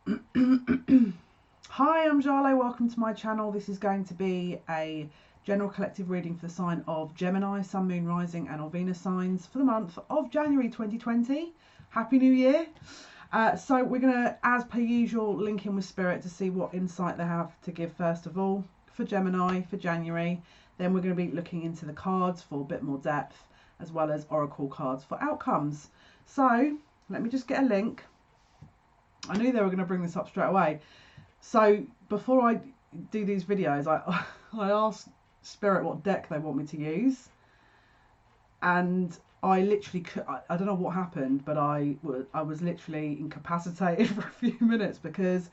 Hi, I'm Jale. Welcome to my channel. This is going to be a general collective reading for the sign of Gemini, Sun, Moon, Rising and or Venus signs for the month of January 2020. Happy New Year. So we're going to, as per usual, link in with Spirit to see what insight they have to give first of all for Gemini for January. Then we're going to be looking into the cards for a bit more depth, as well as oracle cards for outcomes. So let me just get a link. I knew they were going to bring this up straight away. So before I do these videos, I asked Spirit what deck they want me to use, and I literally I don't know what happened, but I was literally incapacitated for a few minutes because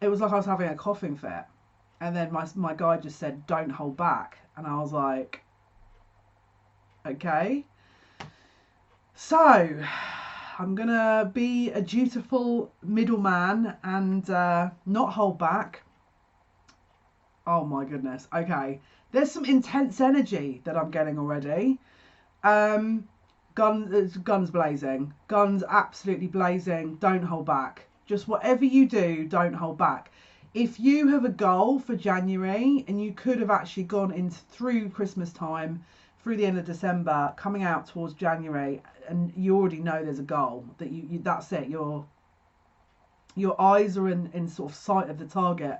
it was like I was having a coughing fit, and then my guide just said don't hold back, and I was like, okay. So I'm gonna be a dutiful middleman and not hold back. Oh my goodness. Okay, there's some intense energy that I'm getting already. Guns blazing, guns absolutely blazing. Don't hold back. Just whatever you do, don't hold back. If you have a goal for January and you could have actually gone through Christmas time, through the end of December, coming out towards January, and you already know there's a goal that you that's it. Your eyes are in sort of sight of the target.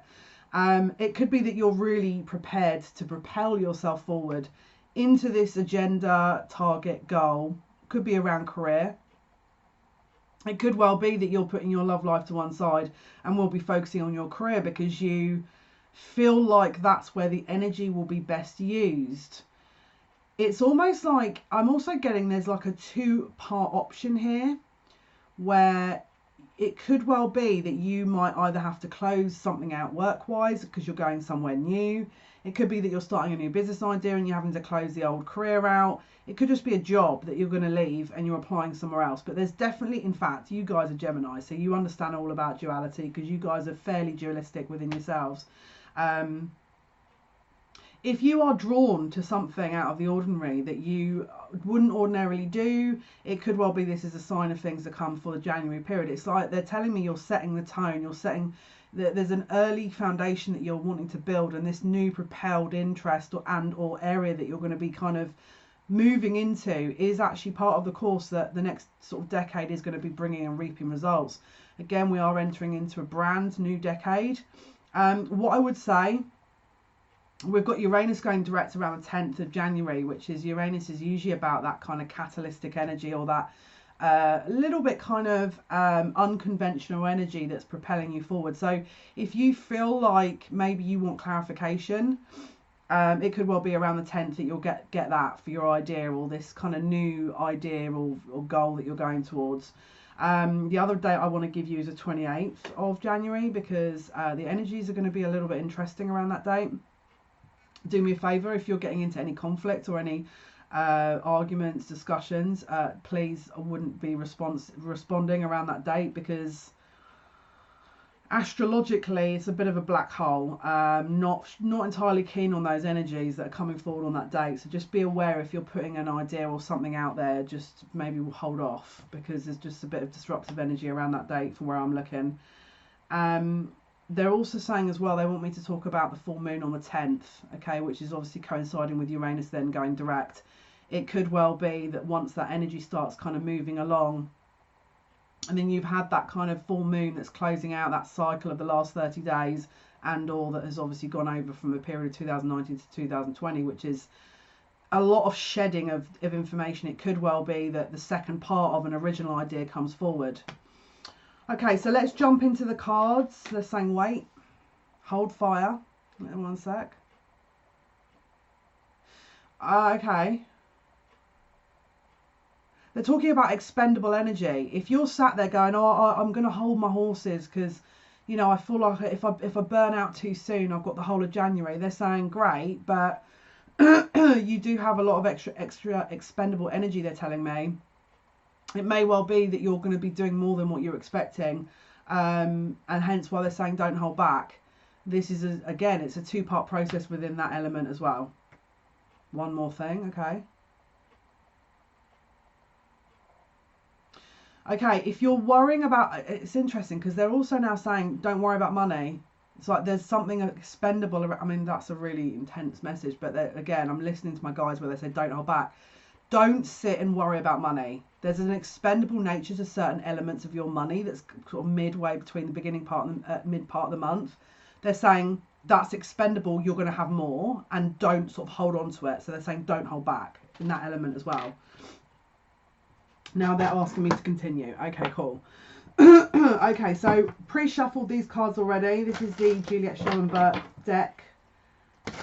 It could be that you're really prepared to propel yourself forward into this agenda, target, goal. Could be around career. It could well be that you're putting your love life to one side and will be focusing on your career because you feel like that's where the energy will be best used. It's almost like I'm also getting there's like a two-part option here where it could well be that you might either have to close something out work-wise because you're going somewhere new. It could be that you're starting a new business idea and you're having to close the old career out. It could just be a job that you're going to leave and you're applying somewhere else. But there's definitely, in fact, you guys are Gemini, so you understand all about duality because you guys are fairly dualistic within yourselves. If you are drawn to something out of the ordinary that you wouldn't ordinarily do, it could well be this is a sign of things to come for the January period. It's like they're telling me you're setting the tone, you're setting, there's an early foundation that you're wanting to build, and this new propelled interest or area that you're going to be kind of moving into is actually part of the course that the next sort of decade is going to be bringing and reaping results. Again, we are entering into a brand new decade. What I would say, we've got Uranus going direct around the 10th of January, which is Uranus is usually about that kind of catalytic energy or that little bit kind of unconventional energy that's propelling you forward. So if you feel like maybe you want clarification, it could well be around the 10th that you'll get that for your idea or this kind of new idea or goal that you're going towards. The other date I want to give you is the 28th of January because the energies are going to be a little bit interesting around that date. Do me a favour, if you're getting into any conflict or any arguments, discussions, please, I wouldn't be responding around that date because astrologically it's a bit of a black hole. Not entirely keen on those energies that are coming forward on that date, so just be aware if you're putting an idea or something out there, just maybe we'll hold off because there's just a bit of disruptive energy around that date from where I'm looking. They're also saying as well they want me to talk about the full moon on the 10th, okay, which is obviously coinciding with Uranus then going direct. It could well be that once that energy starts kind of moving along, and then you've had that kind of full moon that's closing out that cycle of the last 30 days and all that has obviously gone over from a period of 2019 to 2020, which is a lot of shedding of information. It could well be that the second part of an original idea comes forward. Okay, so let's jump into the cards. They're saying wait, hold fire. One sec. Okay. They're talking about expendable energy. If you're sat there going, oh, I'm going to hold my horses because, you know, I feel like if I burn out too soon, I've got the whole of January. They're saying great, but you do have a lot of extra expendable energy, they're telling me. It may well be that you're going to be doing more than what you're expecting, and hence why they're saying don't hold back. This is, again, it's a two-part process within that element as well. One more thing, okay. Okay, if you're worrying about, it's interesting because they're also now saying don't worry about money. It's like there's something expendable. I mean, that's a really intense message, but again, I'm listening to my guys where they say don't hold back. Don't sit and worry about money. There's an expendable nature to certain elements of your money that's sort of midway between the beginning part and the mid part of the month. They're saying that's expendable, you're going to have more, and don't sort of hold on to it. So they're saying don't hold back in that element as well. Now they're asking me to continue. Okay, cool. Okay, so pre-shuffled these cards already. This is the Juliet Schoenberg deck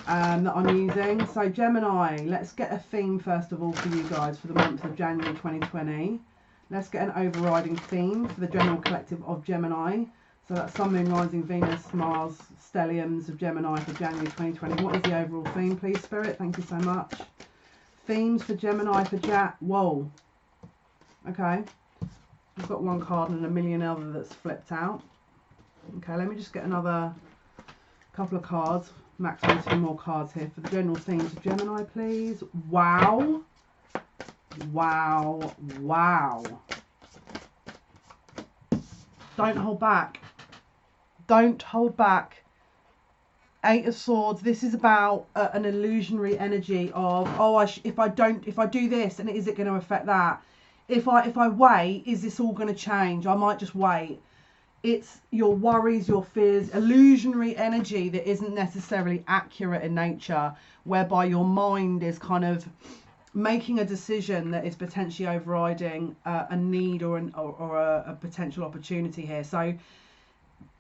that I'm using. So Gemini, let's get a theme first of all for you guys for the month of January 2020. Let's get an overriding theme for the general collective of Gemini. So that's Sun, Moon, Rising, Venus, Mars, Stelliums of Gemini for January 2020. What is the overall theme, please, Spirit? Thank you so much. Themes for Gemini for Whoa. Okay. I've got one card and a million other that's flipped out. Okay, let me just get another couple of cards. Maximum 2 more cards here for the general themes of Gemini, please. Wow. Wow. Wow. Don't hold back. Don't hold back. 8 of Swords. This is about an illusionary energy of, oh, if I do this, and is it going to affect that? If I wait, is this all going to change? I might just wait. It's your worries, your fears, illusionary energy that isn't necessarily accurate in nature, whereby your mind is kind of making a decision that is potentially overriding a need or a potential opportunity here. So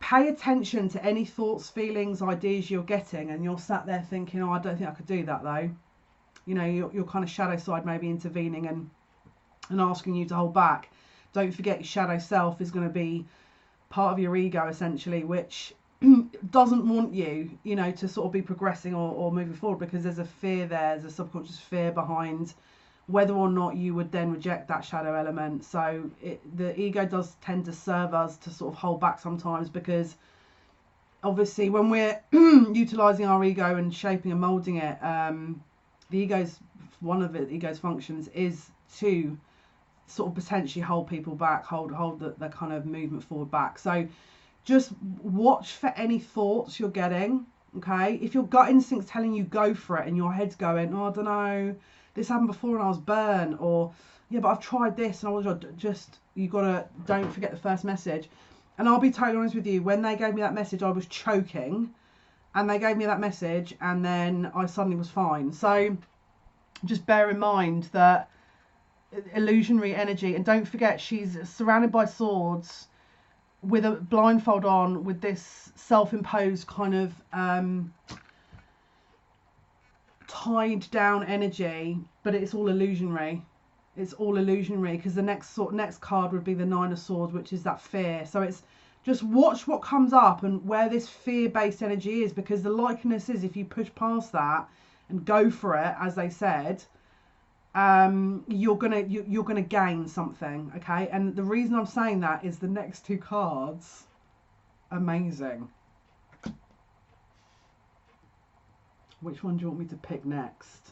pay attention to any thoughts, feelings, ideas you're getting, and you're sat there thinking, oh, I don't think I could do that though. You know, your kind of shadow side maybe intervening and asking you to hold back. Don't forget your shadow self is going to be part of your ego essentially, which doesn't want you, you know, to sort of be progressing or moving forward, because there's a fear there, there's a subconscious fear behind whether or not you would then reject that shadow element. So the ego does tend to serve us to sort of hold back sometimes, because obviously when we're utilizing our ego and shaping and molding it, the ego's, one of the ego's functions is to sort of potentially hold people back, hold the kind of movement forward back. So just watch for any thoughts you're getting. Okay, if your gut instinct's telling you go for it and your head's going, oh, I don't know, this happened before and I was burnt, or yeah, but I've tried this and I was just, you gotta, don't forget the first message. And I'll be totally honest with you, when they gave me that message I was choking, and they gave me that message and then I suddenly was fine. So just bear in mind that illusionary energy, and don't forget she's surrounded by swords with a blindfold on, with this self-imposed kind of tied down energy, but it's all illusionary. It's all illusionary, because the next card would be the 9 of Swords, which is that fear. So it's just watch what comes up and where this fear-based energy is, because the likeliness is if you push past that and go for it, as they said, you're gonna gain something. Okay, and the reason I'm saying that is the next 2 cards, amazing. Which one do you want me to pick next?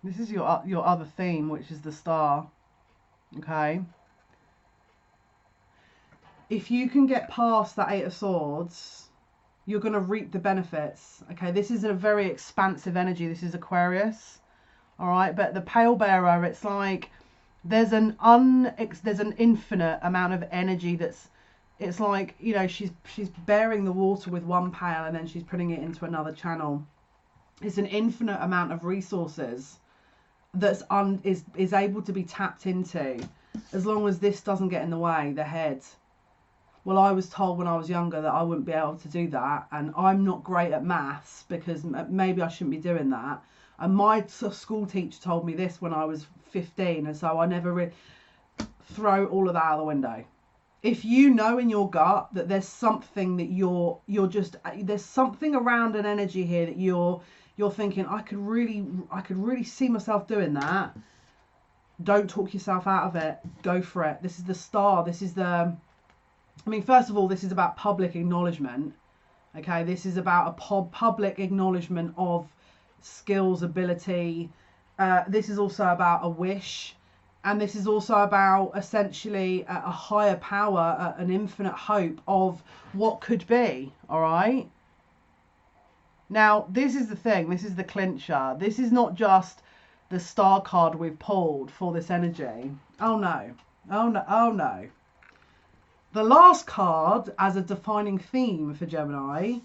This is your other theme, which is the Star. Okay, if you can get past that 8 of Swords, you're going to reap the benefits. Okay, this is a very expansive energy. This is Aquarius. All right, but the Pale Bearer, it's like there's an infinite amount of energy that's, it's like, you know, she's bearing the water with one pail and then she's putting it into another channel. It's an infinite amount of resources that's is able to be tapped into, as long as this doesn't get in the way, the head. Well, I was told when I was younger that I wouldn't be able to do that, and I'm not great at maths, because maybe I shouldn't be doing that. And my school teacher told me this when I was 15, and so I never really throw all of that out the window. If you know in your gut that there's something that you're just, there's something around an energy here that you're thinking, I could really see myself doing that, don't talk yourself out of it. Go for it. This is the Star. This is the, I mean, first of all, this is about public acknowledgement. Okay, this is about a public acknowledgement of skills, ability, This is also about a wish. And this is also about essentially a higher power, an infinite hope of what could be. All right. Now, this is the thing. This is the clincher. This is not just the star card we've pulled for this energy. Oh no. Oh no. Oh no. The last card as a defining theme for Gemini,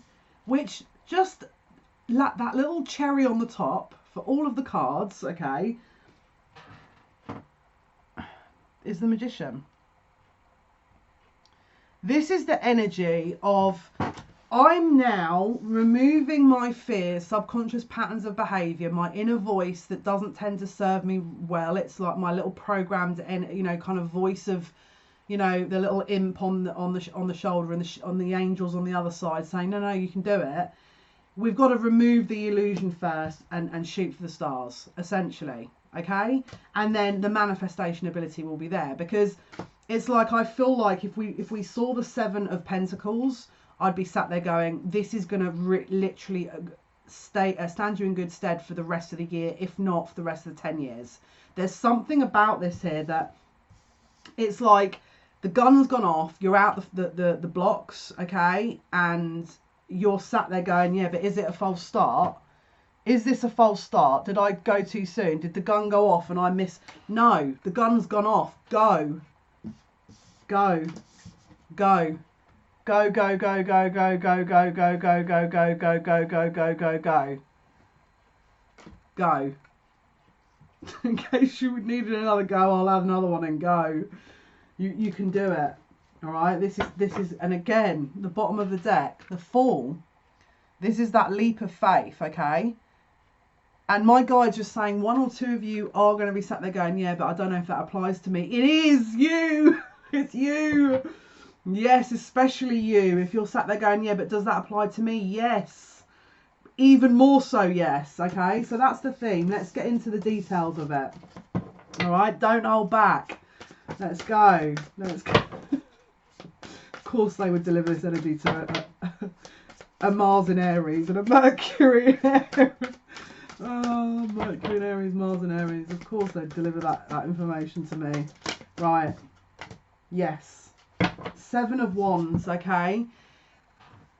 which just that little cherry on the top for all of the cards, okay, is the Magician. This is the energy of, I'm now removing my fears, subconscious patterns of behavior, my inner voice that doesn't tend to serve me well. It's like my little programmed, you know, kind of voice of, you know, the little imp on the shoulder and on the angels on the other side saying, no, you can do it. We've got to remove the illusion first and shoot for the stars, essentially. Okay, and then the manifestation ability will be there, because it's like, I feel like if we saw the 7 of Pentacles, I'd be sat there going, this is going to literally stand you in good stead for the rest of the year, if not for the rest of the 10 years. There's something about this here that it's like the gun's gone off, you're out the blocks, okay, and you're sat there going, yeah, but is it a false start? Is this a false start? Did I go too soon? Did the gun go off and I miss? No, the gun's gone off. Go. Go. Go. Go, go, go, go, go, go, go, go, go, go, go, go, go, go, go, go, go. Go. In case you needed another go, I'll add another one and go. You can do it. All right. This is, and again, the bottom of the deck, the Fool. This is that leap of faith, okay? And my guide's just saying 1 or 2 of you are going to be sat there going, yeah, but I don't know if that applies to me. It is you. It's you. Yes, especially you. If you're sat there going, yeah, but does that apply to me? Yes. Even more so, yes. Okay, so that's the theme. Let's get into the details of it. All right, don't hold back. Let's go. Let's go. Of course they would deliver this energy to a Mars in Aries and a Mercury in Aries. Oh, Mercury in Aries, Mars in Aries. Of course they'd deliver that information to me. Right. Yes. 7 of Wands, okay.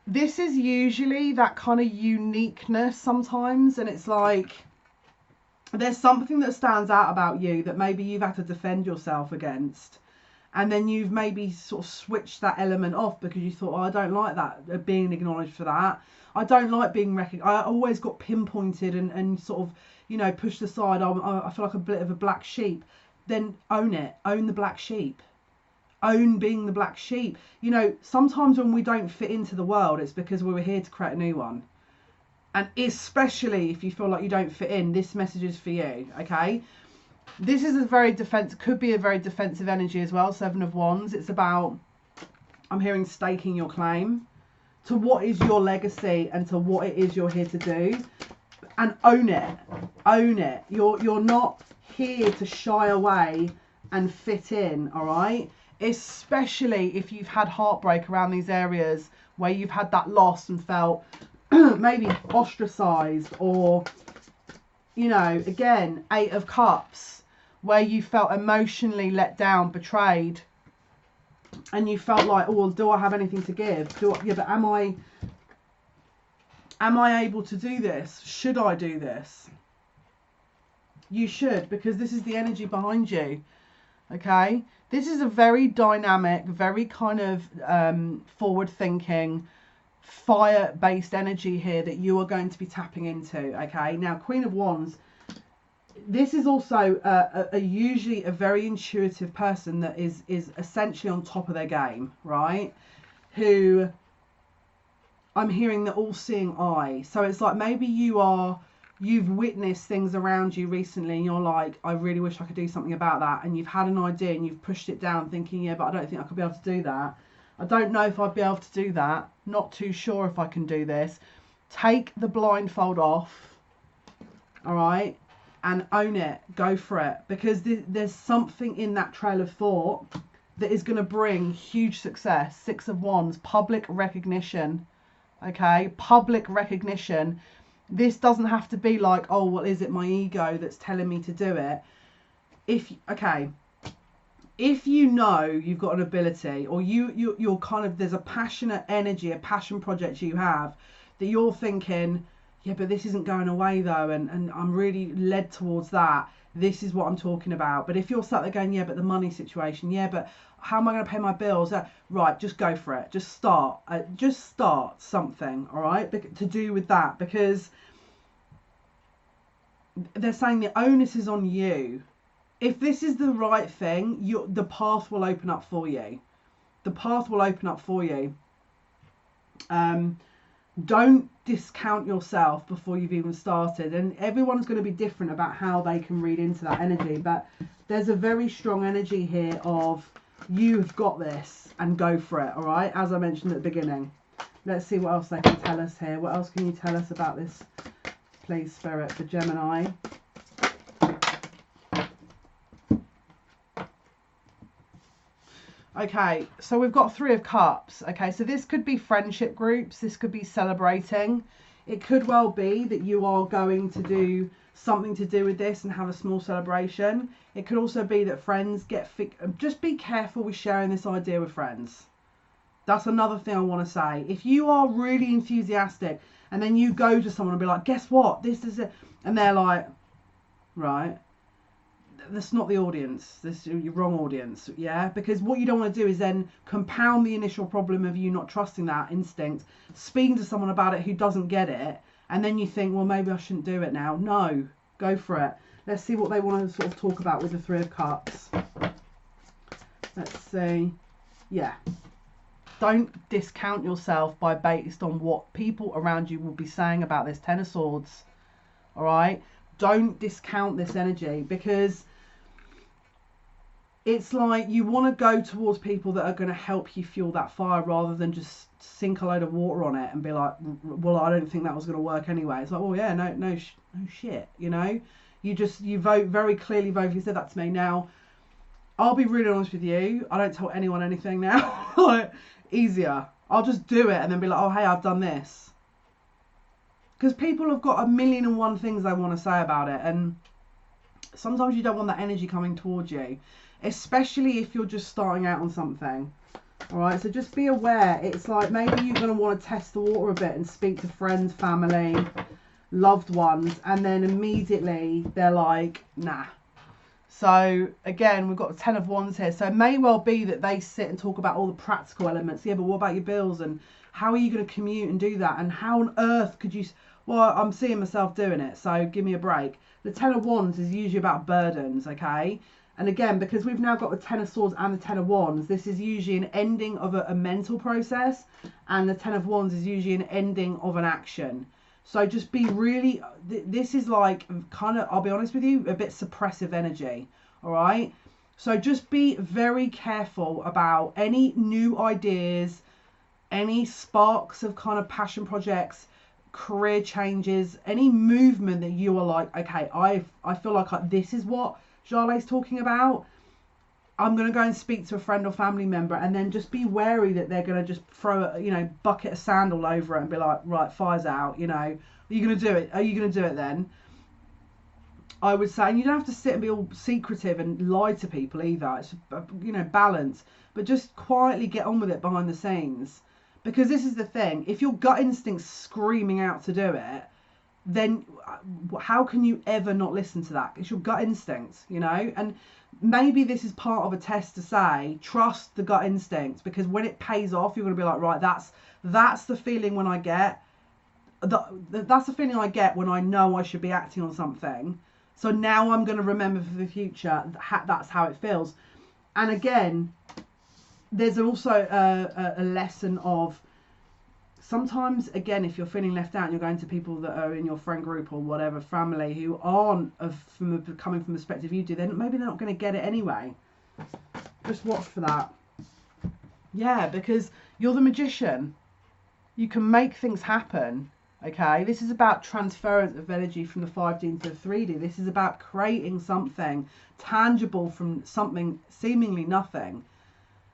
This is usually that kind of uniqueness sometimes, and it's like there's something that stands out about you that maybe you've had to defend yourself against, and then you've maybe sort of switched that element off because you thought, oh, I don't like that, being acknowledged for that. I don't like being recognized. I always got pinpointed and sort of, you know, pushed aside. I feel like a bit of a black sheep. Then own it. Own the black sheep. Own being the black sheep. You know, sometimes when we don't fit into the world, it's because we were here to create a new one. And especially if you feel like you don't fit in, this message is for you, okay? This is a very could be a very defensive energy as well, 7 of Wands. It's about, I'm hearing, staking your claim to what is your legacy and to what it is you're here to do, and own it. Own it. You're not here to shy away and fit in, all right? Especially if you've had heartbreak around these areas where you've had that loss and felt maybe ostracized, or, you know, again, 8 of Cups, where you felt emotionally let down, betrayed, and you felt like, oh, do I have anything to give? Yeah, but am I able to do this? Should I do this? You should, because this is the energy behind you. Okay, this is a very dynamic, very kind of forward-thinking, fire-based energy here that you are going to be tapping into. Okay, now Queen of Wands. This is also usually a very intuitive person that is essentially on top of their game, right? Who, I'm hearing, the all-seeing eye. So it's like maybe you've witnessed things around you recently and you're like, I really wish I could do something about that. And you've had an idea and you've pushed it down thinking, yeah, but I don't think I could be able to do that. I don't know if I'd be able to do that. Not too sure if I can do this. Take the blindfold off. All right. And own it. Go for it. Because there's something in that trail of thought that is going to bring huge success. 6 of Wands. Public recognition. Okay. Public recognition. This doesn't have to be like, oh, well, is it my ego that's telling me to do it? If you know you've got an ability, or you're kind of, there's a passionate energy, a passion project you have that you're thinking, yeah, but this isn't going away though, and I'm really led towards that. This is what I'm talking about. But if you're sat there going, yeah, but the money situation, yeah, but how am I going to pay my bills? Right, just go for it. Just start something, all right, to do with that, because they're saying the onus is on you. If this is the right thing, the path will open up for you. The path will open up for you. Don't discount yourself before you've even started. And everyone's going to be different about how they can read into that energy. But there's a very strong energy here of, you've got this, and go for it, all right? As I mentioned at the beginning. Let's see what else they can tell us here. What else can you tell us about this, please, Spirit, for Gemini? Okay, so we've got 3 of Cups. Okay, so this could be friendship groups. This could be celebrating. It could well be that you are going to do something to do with this and have a small celebration. It could also be that friends get... Just be careful with sharing this idea with friends. That's another thing I want to say. If you are really enthusiastic and then you go to someone and be like, guess what? This is it. And they're like, right... That's not the audience. This is your wrong audience, yeah? Because what you don't want to do is then compound the initial problem of you not trusting that instinct, speaking to someone about it who doesn't get it, and then you think, well, maybe I shouldn't do it now. No, go for it. Let's see what they want to sort of talk about with the 3 of Cups. Let's see. Yeah. Don't discount yourself based on what people around you will be saying about this 10 of Swords. All right? Don't discount this energy, because it's like you want to go towards people that are going to help you fuel that fire, rather than just sink a load of water on it and be like, well, I don't think that was going to work anyway. It's like, oh yeah, no shit, you know. You vote very clearly. You said that to me. Now, I'll be really honest with you. I don't tell anyone anything now. Like, easier. I'll just do it and then be like, oh hey, I've done this. Because people have got 1,000,001 things they want to say about it, and sometimes you don't want that energy coming towards you, especially if you're just starting out on something. All right, so just be aware. It's like maybe you're going to want to test the water a bit and speak to friends, family, loved ones, and then immediately they're like, nah. So again, we've got the 10 of Wands here. So it may well be that they sit and talk about all the practical elements. Yeah, but what about your bills, and how are you going to commute and do that? And how on earth could you... Well, I'm seeing myself doing it, so give me a break. The 10 of Wands is usually about burdens, okay? And again, because we've now got the 10 of Swords and the 10 of Wands, this is usually an ending of a mental process, and the 10 of Wands is usually an ending of an action. So just be really... This is like kind of, I'll be honest with you, a bit suppressive energy, all right? So just be very careful about any new ideas, any sparks of kind of passion projects, career changes, any movement that you are like, okay, I feel like this is what Jale's talking about. I'm going to go and speak to a friend or family member, and then just be wary that they're going to just throw a bucket of sand all over it and be like, right, fire's out, are you going to do it? Are you going to do it then? I would say, and you don't have to sit and be all secretive and lie to people either. It's, balance, but just quietly get on with it behind the scenes. Because this is the thing, if your gut instinct's screaming out to do it, then how can you ever not listen to that? It's your gut instinct, and maybe this is part of a test to say, trust the gut instinct, because when it pays off, you're going to be like, right, that's the feeling when I get, that's the feeling I get when I know I should be acting on something. So now I'm going to remember for the future, that's how it feels. And again, there's also a lesson of sometimes, again, if you're feeling left out and you're going to people that are in your friend group or whatever, family, who aren't coming from the perspective you do, then maybe they're not going to get it anyway. Just watch for that. Yeah, because you're the magician. You can make things happen. Okay, this is about transference of energy from the 5D into the 3D. This is about creating something tangible from something seemingly nothing.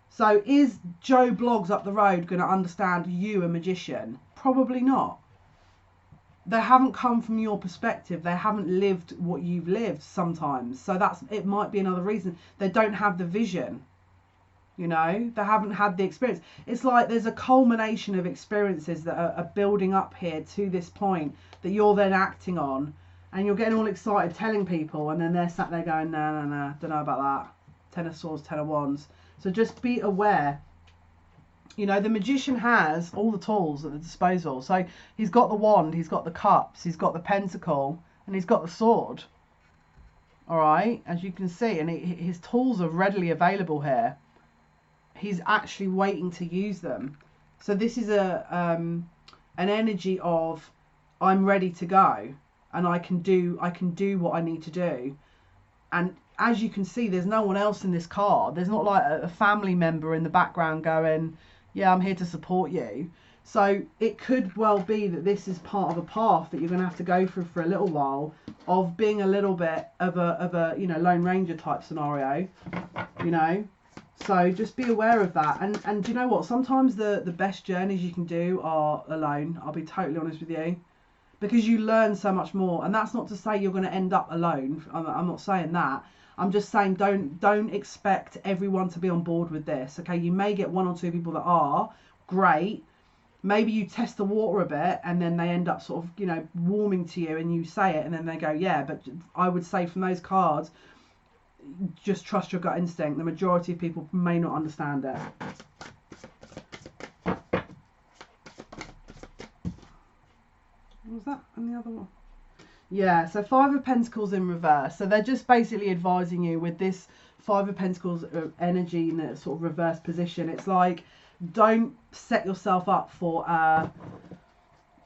So is Joe Bloggs up the road going to understand you, a magician? Probably not. they haven't come from your perspective. They haven't lived what you've lived sometimes. So it might be another reason. They don't have the vision. You know, they haven't had the experience. It's like there's a culmination of experiences that are building up here to this point that you're then acting on, and you're getting all excited telling people, and then they're sat there going, no, don't know about that. 10 of Swords, 10 of Wands. So just be aware. You know, the magician has all the tools at the disposal. So he's got the wand, he's got the cups, he's got the pentacle, and he's got the sword. All right, as you can see, and his tools are readily available here. He's actually waiting to use them. So this is an energy of, I'm ready to go, and I can do what I need to do. And as you can see, there's no one else in this card. There's not like a family member in the background going, yeah, I'm here to support you. So it could well be that this is part of a path that you're going to have to go through for a little while, of being a little bit of a you know, Lone Ranger type scenario, you know. So just be aware of that. And do you know what? Sometimes the best journeys you can do are alone. I'll be totally honest with you, because you learn so much more. And that's not to say you're going to end up alone. I'm not saying that. I'm just saying don't expect everyone to be on board with this. Okay, you may get 1 or 2 people that are great. Maybe you test the water a bit, and then they end up sort of, you know, warming to you, and you say it, and then they go, yeah. But I would say from those cards, just trust your gut instinct. The majority of people may not understand it. What was that? And the other one? Yeah, so 5 of Pentacles in reverse. So they're just basically advising you with this 5 of Pentacles energy in a sort of reverse position. It's like, don't set yourself up for an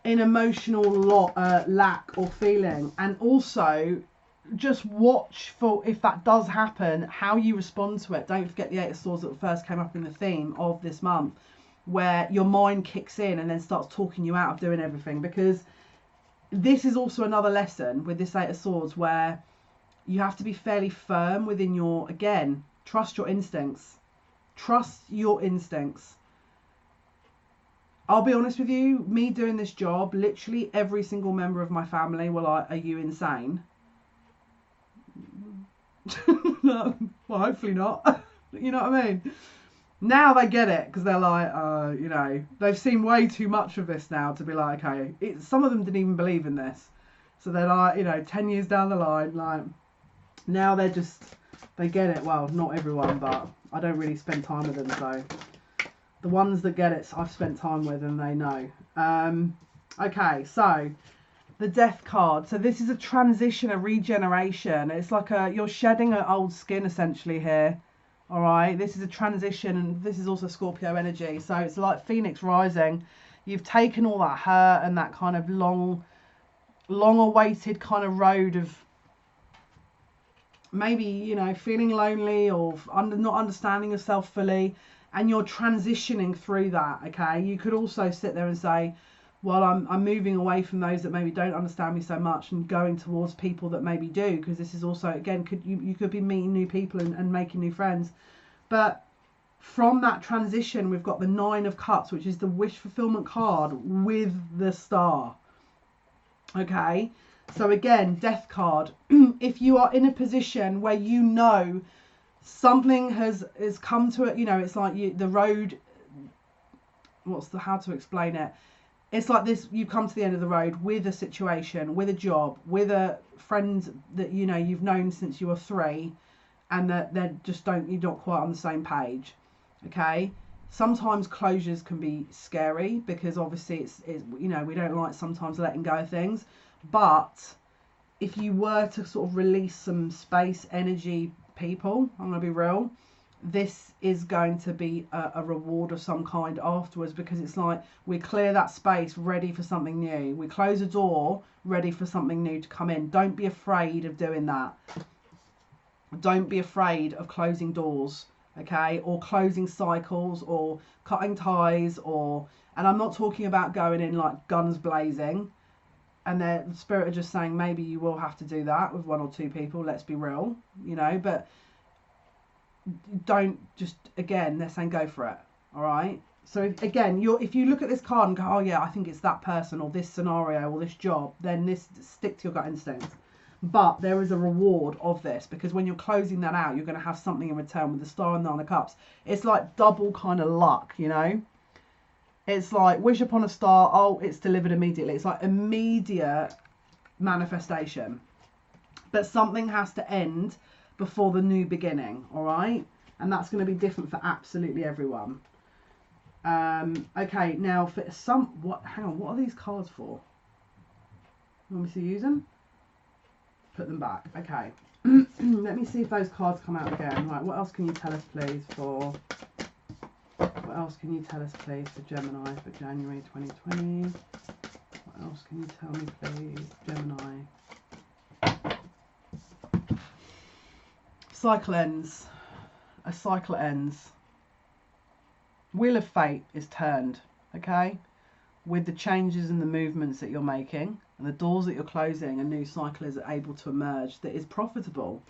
emotional lack or feeling. And also, just watch for, if that does happen, how you respond to it. Don't forget the 8 of Swords that first came up in the theme of this month, where your mind kicks in and then starts talking you out of doing everything. Because this is also another lesson with this 8 of Swords, where you have to be fairly firm within your, again, trust your instincts. Trust your instincts. I'll be honest with you, me doing this job, literally every single member of my family were like, are you insane? No, well, hopefully not. You know what I mean? Now they get it, because they're like, you know, they've seen way too much of this now to be like, okay. Some of them didn't even believe in this. So they're like, you know, 10 years down the line, like, now they get it. Well, not everyone, but I don't really spend time with them. So the ones that get it, I've spent time with, and they know. Okay, so the Death card. So this is a transition, a regeneration. It's like you're shedding an old skin essentially here. All right, this is a transition, and this is also Scorpio energy. So it's like Phoenix rising. You've taken all that hurt and that kind of long awaited kind of road of maybe, you know, feeling lonely or not understanding yourself fully, and you're transitioning through that. Okay, you could also sit there and say, well, I'm moving away from those that maybe don't understand me so much, and going towards people that maybe do, because this is also, again, you could be meeting new people and making new friends. But from that transition, we've got the 9 of Cups, which is the wish fulfillment card with the star. Okay, so again, Death card. If you are in a position where you know something has come to it, you know, it's like the road, how to explain it? It's like this, you've come to the end of the road with a situation, with a job, with a friend that, you know, you've known since you were 3, and that you're not quite on the same page. Okay, sometimes closures can be scary, because obviously it's you know, we don't like sometimes letting go of things. But if you were to sort of release some space, energy, people, I'm going to be real, this is going to be a reward of some kind afterwards, because it's like we clear that space ready for something new. We close a door ready for something new to come in. Don't be afraid of doing that. Don't be afraid of closing doors, okay, or closing cycles, or cutting ties, and I'm not talking about going in like guns blazing. And the spirit are just saying maybe you will have to do that with 1 or 2 people, let's be real, you know, but don't just, again, they're saying go for it. All right, So again, if you look at this card and go, oh yeah, I think it's that person or this scenario or this job, then stick to your gut instinct. But there is a reward of this, because when you're closing that out, you're going to have something in return with the Star and Nine of Cups. It's like double kind of luck, you know. It's like wish upon a star. Oh, it's delivered immediately. It's like immediate manifestation. But something has to end before the new beginning, all right? And that's going to be different for absolutely everyone. Okay, now for hang on, what are these cards for? You want me to use them? Put them back. Okay. Let me see if those cards come out again. Right, what else can you tell us, please, for... What else can you tell us, please, for Gemini for January 2020? What else can you tell me, please, Gemini? Cycle ends. A cycle ends. Wheel of Fate is turned, okay? With the changes and the movements that you're making and the doors that you're closing, a new cycle is able to emerge that is profitable.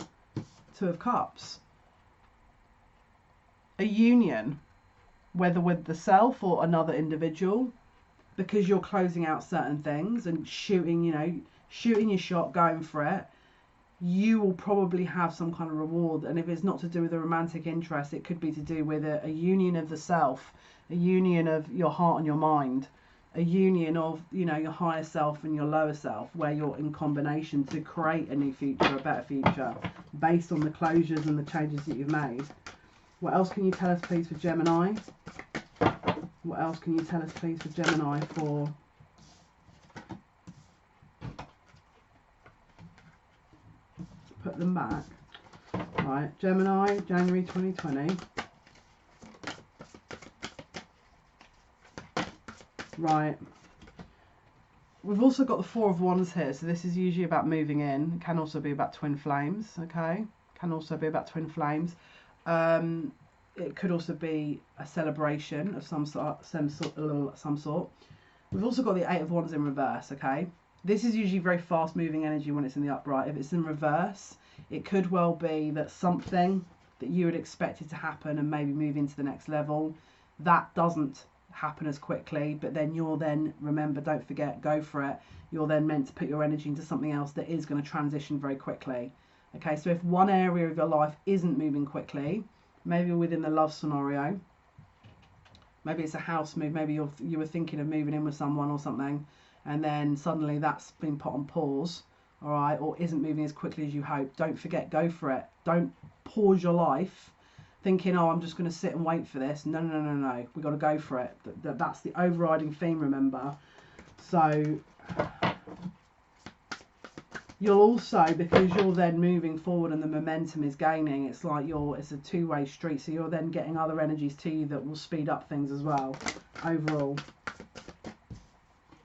Two of Cups. A union, whether with the self or another individual, because you're closing out certain things and shooting your shot, going for it. You will probably have some kind of reward, and if it's not to do with a romantic interest, it could be to do with a union of the self, a union of your heart and your mind, a union of your higher self and your lower self, where you're in combination to create a new future, a better future, based on the closures and the changes that you've made. What else can you tell us, please, for Gemini? What else can you tell us, please, for Gemini for... Put them back. Right, Gemini, January 2020. Right. We've also got the Four of Wands here, so this is usually about moving in. It can also be about twin flames, okay? Can also be about twin flames. It could also be a celebration of some sort. We've also got the Eight of Wands in reverse, okay? This is usually very fast moving energy when it's in the upright. If it's in reverse, it could well be that something that you had expected to happen and maybe move into the next level, that doesn't happen as quickly, but then remember, don't forget, go for it. You're then meant to put your energy into something else that is going to transition very quickly. Okay, so if one area of your life isn't moving quickly, maybe within the love scenario, maybe it's a house move, maybe you were thinking of moving in with someone or something, and then suddenly that's been put on pause, all right, or isn't moving as quickly as you hope. Don't forget, go for it. Don't pause your life thinking, oh, I'm just going to sit and wait for this. No. We've got to go for it. That's the overriding theme, remember. So you'll also, because you're then moving forward and the momentum is gaining, it's like it's a two-way street, so you're then getting other energies to you that will speed up things as well, overall.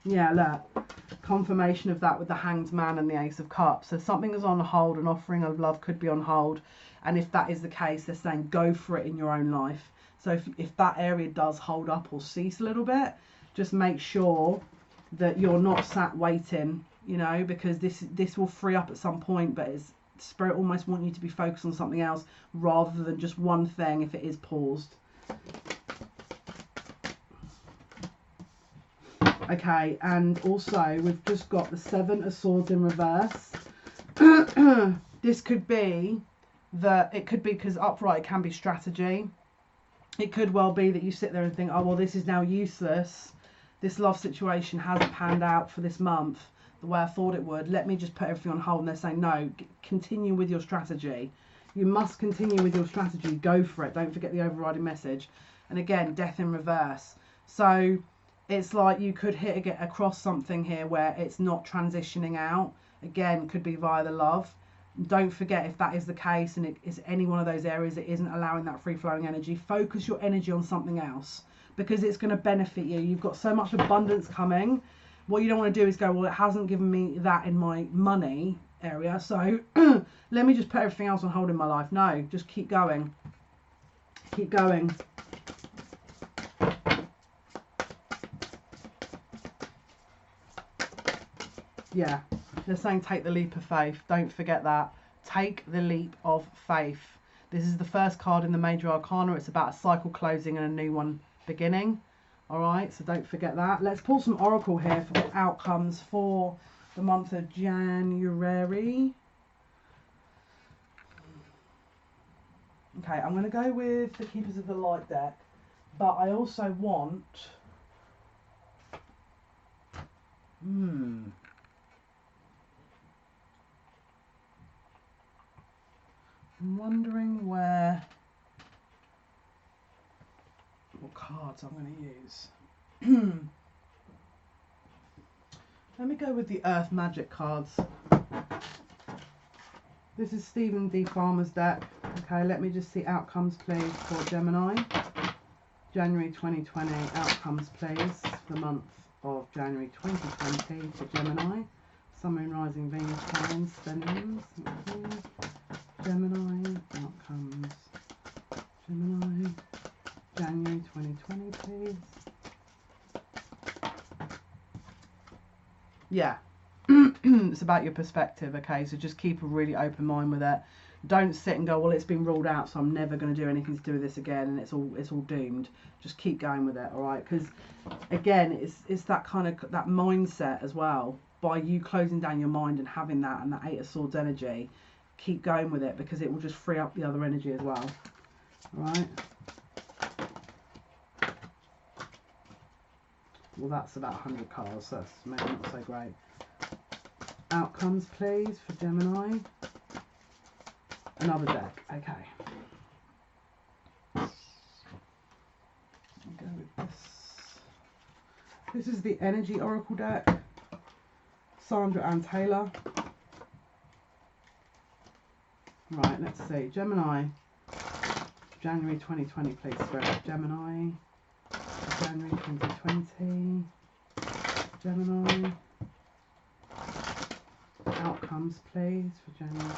Yeah, look, confirmation of that with the Hanged Man and the Ace of Cups. So something is on hold, an offering of love could be on hold. And if that is the case, they're saying go for it in your own life. So if that area does hold up or cease a little bit, just make sure that you're not sat waiting, because this will free up at some point, but Spirit almost want you to be focused on something else rather than just one thing if it is paused. Okay, and also we've just got the Seven of Swords in reverse. This could be that it could be because upright it can be strategy. It could well be that you sit there and think, oh, well, this is now useless. This love situation hasn't panned out for this month the way I thought it would. Let me just put everything on hold. And they're saying, no, continue with your strategy. You must continue with your strategy. Go for it. Don't forget the overriding message. And again, Death in reverse. So it's like you could get across something here where it's not transitioning out. Again, could be via the love. Don't forget, if that is the case and it is any one of those areas that isn't allowing that free-flowing energy, focus your energy on something else, because it's going to benefit you. You've got so much abundance coming. What you don't want to do is go, well, it hasn't given me that in my money area, so let me just put everything else on hold in my life. No, just keep going. Keep going. Yeah. They're saying take the leap of faith. Don't forget that. Take the leap of faith. This is the first card in the Major Arcana. It's about a cycle closing and a new one beginning. All right, so don't forget that. Let's pull some oracle here for the outcomes for the month of January. Okay, I'm going to go with the Keepers of the Light deck, but I also want... I'm wondering what cards I'm going to use. Let me go with the Earth Magic cards. This is Stephen D. Farmer's deck. Okay, let me just see outcomes, please, for Gemini. January 2020, outcomes, please, for the month of January 2020 for Gemini. Sun, Moon, Rising, Venus, signs, synonyms. Gemini, outcomes. Gemini, January 2020, please. Yeah. It's about your perspective, okay? So just keep a really open mind with it. Don't sit and go, well, it's been ruled out, so I'm never going to do anything to do with this again, and it's all doomed. Just keep going with it, all right? Because again, it's that kind of that mindset as well. By you closing down your mind and having that and that Eight of Swords energy, keep going with it, because it will just free up the other energy as well. All right. Well, that's about 100 cards, so that's maybe not so great. Outcomes, please, for Gemini. Another deck, okay. I'll go with this. This is the Energy Oracle deck. Sandra Ann Taylor. Right, let's see. Gemini. January 2020, please, Spirit. Gemini. January 2020. Gemini. Outcomes, please, for January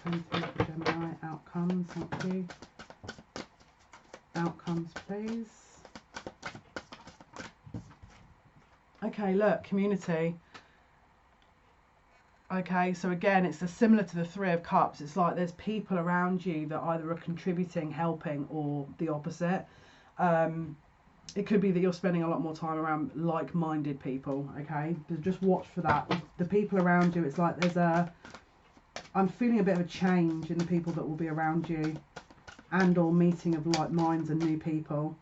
2020 for Gemini. Outcomes, thank you. Outcomes, please. Okay, look, community. Okay, so again, it's similar to the Three of Cups. It's like there's people around you that either are contributing, helping, or the opposite. It could be that you're spending a lot more time around like-minded people, okay? But just watch for that. The people around you, it's like I'm feeling a bit of a change in the people that will be around you, and or meeting of like minds and new people.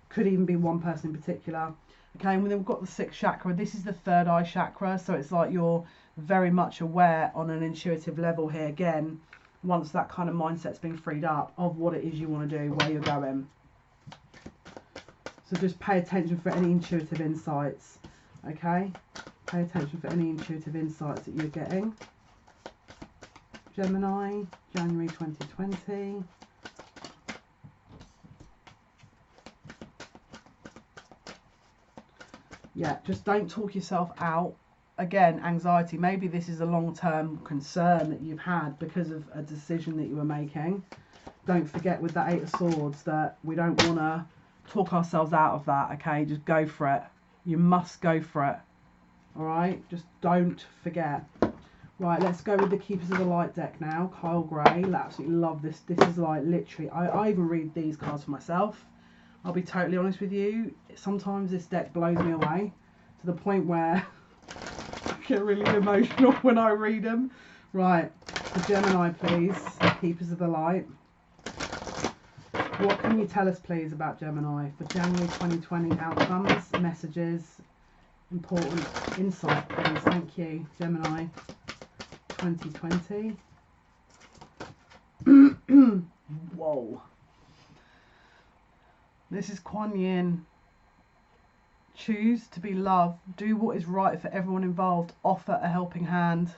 Could even be one person in particular. Okay, and then we've got the sixth chakra. This is the third eye chakra, so it's like you're very much aware on an intuitive level here again, once that kind of mindset's been freed up, of what it is you want to do, where you're going. So just pay attention for any intuitive insights, okay? Pay attention for any intuitive insights that you're getting. Gemini, January 2020. Yeah, just don't talk yourself out. Again, anxiety. Maybe this is a long-term concern that you've had because of a decision that you were making. Don't forget with that Eight of Swords that we don't want to talk ourselves out of that, okay? Just go for it. You must go for it. All right? Just don't forget. Right, let's go with the Keepers of the Light deck now. Kyle Gray. I absolutely love this. This is like literally, I even read these cards for myself. I'll be totally honest with you. Sometimes this deck blows me away to the point where I get really emotional when I read them. Right, for Gemini, please. Keepers of the Light. What can you tell us, please, about Gemini for January 2020 outcomes, messages, important insight, please? Thank you, Gemini 2020. Whoa. This is Kuan Yin. Choose to be loved. Do what is right for everyone involved. Offer a helping hand.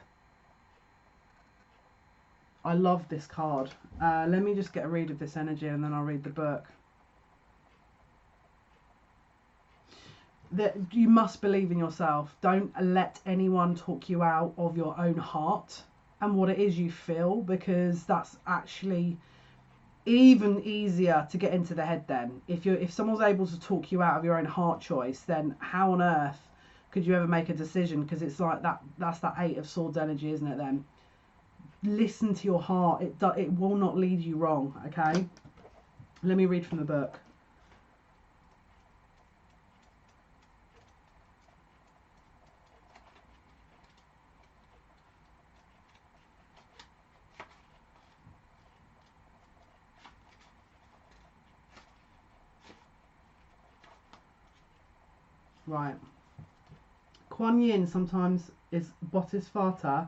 I love this card. Let me just get a read of this energy and then I'll read the book. That you must believe in yourself. Don't let anyone talk you out of your own heart and what it is you feel, because that's actually even easier to get into the head then. If someone's able to talk you out of your own heart choice, then how on earth could you ever make a decision? Because it's like that's that Eight of Swords energy, isn't it then? Listen to your heart. It will not lead you wrong, okay? Let me read from the book. Right. Kuan Yin sometimes is Bodhisattva,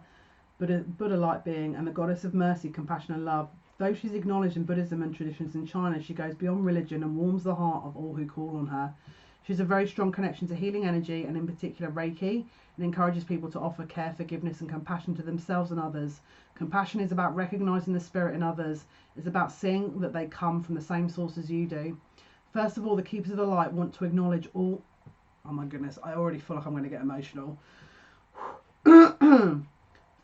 Buddha-like being, and the goddess of mercy, compassion and love. Though she's acknowledged in Buddhism and traditions in China, she goes beyond religion and warms the heart of all who call on her. She has a very strong connection to healing energy, and in particular Reiki, and encourages people to offer care, forgiveness and compassion to themselves and others. Compassion is about recognizing the spirit in others. It's about seeing that they come from the same source as you do. First of all, the Keepers of the Light want to acknowledge all... Oh my goodness, I already feel like I'm going to get emotional.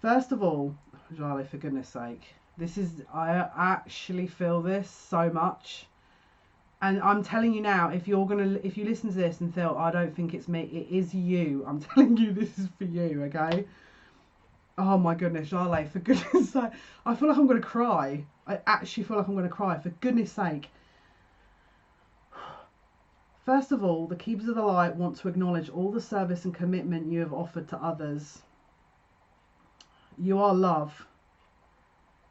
First of all, Jale, for goodness sake, I actually feel this so much. And I'm telling you now, if you listen to this and feel, I don't think it's me, it is you. I'm telling you, this is for you, okay? Oh my goodness, Jale, for goodness sake. I feel like I'm going to cry. I actually feel like I'm going to cry, for goodness sake. First of all, the Keepers of the Light want to acknowledge all the service and commitment you have offered to others. You are love.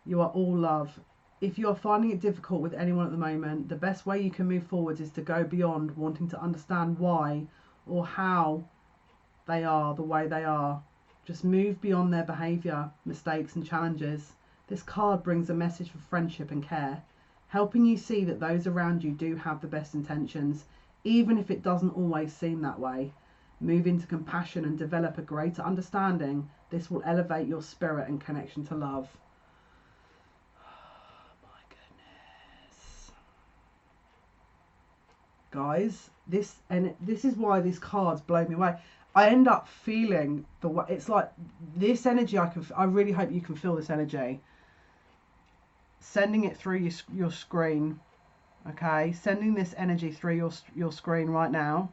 You are all love. If you are finding it difficult with anyone at the moment, the best way you can move forward is to go beyond wanting to understand why or how they are the way they are. Just move beyond their behaviour, mistakes and challenges. This card brings a message for friendship and care, helping you see that those around you do have the best intentions, even if it doesn't always seem that way. Move into compassion and develop a greater understanding. This will elevate your spirit and connection to love. Oh my goodness. Guys, this is why these cards blow me away. I end up feeling the way, it's like this energy, I really hope you can feel this energy. Sending it through your screen, okay? Sending this energy through your screen right now.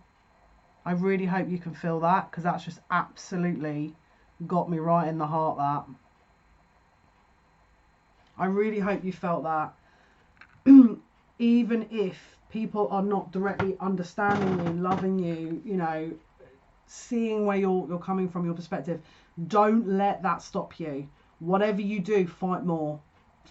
I really hope you can feel that, because that's just absolutely got me right in the heart, that. I really hope you felt that. Even if people are not directly understanding you, loving you, you know, seeing where you're coming from, your perspective, don't let that stop you. Whatever you do, fight more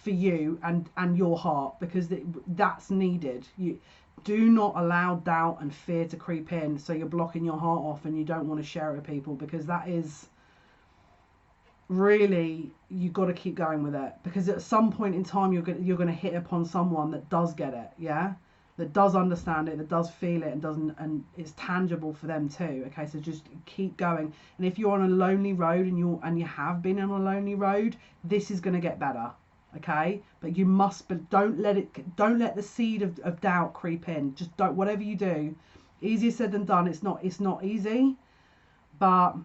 for you and your heart, because that's needed. You do not allow doubt and fear to creep in, so you're blocking your heart off and you don't want to share it with people, because that is really, you've got to keep going with it, because at some point in time you're going to hit upon someone that does get it, yeah, that does understand it, that does feel it, and it's tangible for them too. Okay, so just keep going. And if you're on a lonely road and you have been on a lonely road, this is going to get better. Okay, but you must, but don't let the seed of doubt creep in. Just don't, whatever you do, easier said than done. It's not easy, but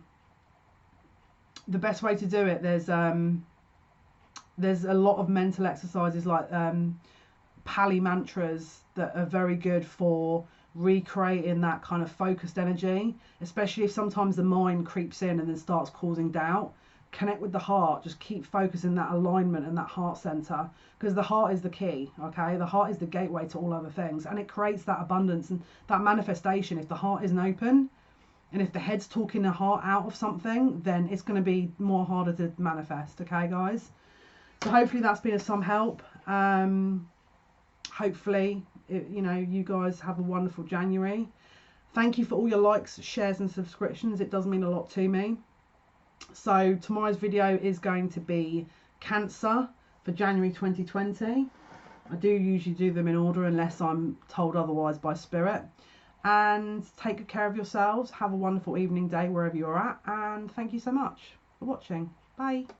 the best way to do it, there's a lot of mental exercises like Pali mantras that are very good for recreating that kind of focused energy, especially if sometimes the mind creeps in and then starts causing doubt. Connect with the heart, just keep focusing that alignment and that heart center, because the heart is the key. Okay, the heart is the gateway to all other things, and it creates that abundance and that manifestation. If the heart isn't open, and if the head's talking the heart out of something, then it's going to be more harder to manifest. Okay, guys, so hopefully that's been of some help. Hopefully you guys have a wonderful January. Thank you for all your likes, shares and subscriptions. It does mean a lot to me. So tomorrow's video is going to be Cancer for January 2020. I do usually do them in order unless I'm told otherwise by Spirit. And take good care of yourselves. Have a wonderful evening, day, wherever you're at. And thank you so much for watching. Bye.